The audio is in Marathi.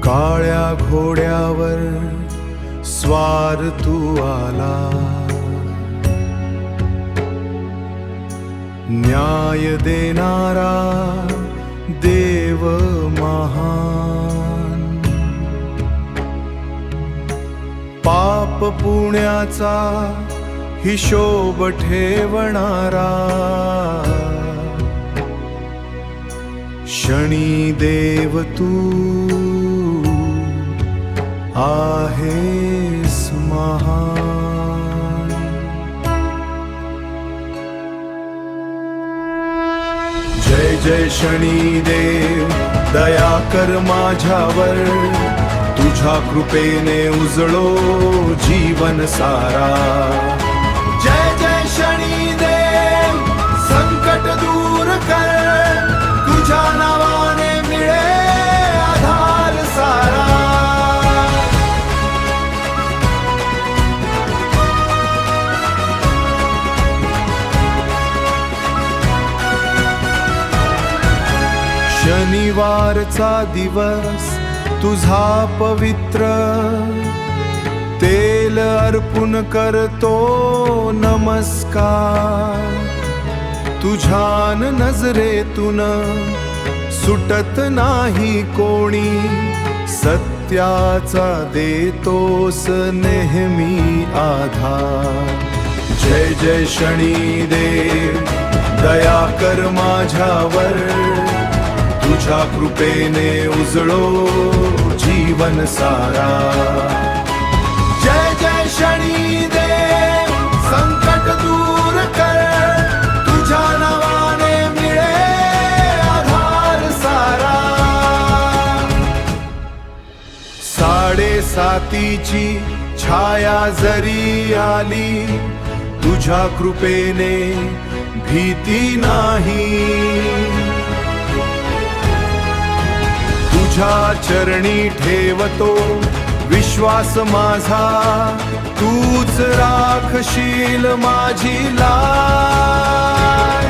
काळ्या घोड्यावर स्वार तू आला, न्याय देणारा देव महान, पाप पुण्याचा हिशोब ठेवणारा, शनी देव तू आहेस महान। जय जय शनी देव, दया कर माझ्यावर, तुझ्या कृपेने उजळो जीवन सारा। जय जय शनी देव, संकट दूर कर, तुझ्या नावाने मिळे आधार सारा। शनिवारचा दिवस तुझा पवित्र, तेल अर्पण करतो नमस्कार। तुझ्यान नजरेतून सुटत नाही कोणी, सत्याचा देतोस नेहमी आधार। जय जय शनी देव, दया कर माझ्यावर, तुझ्या कृपेने उजळो जीवन सारा। जय जय शनी देव, संकट दूर कर, तुझ्या नावाने मिळे आधार सारा। साडेसातीची छाया जरी आली, तुझ्या कृपेने भीती नाही। तुझ्या चरणी ठेवतो विश्वास माझा, तूच राखशील माझी लाज।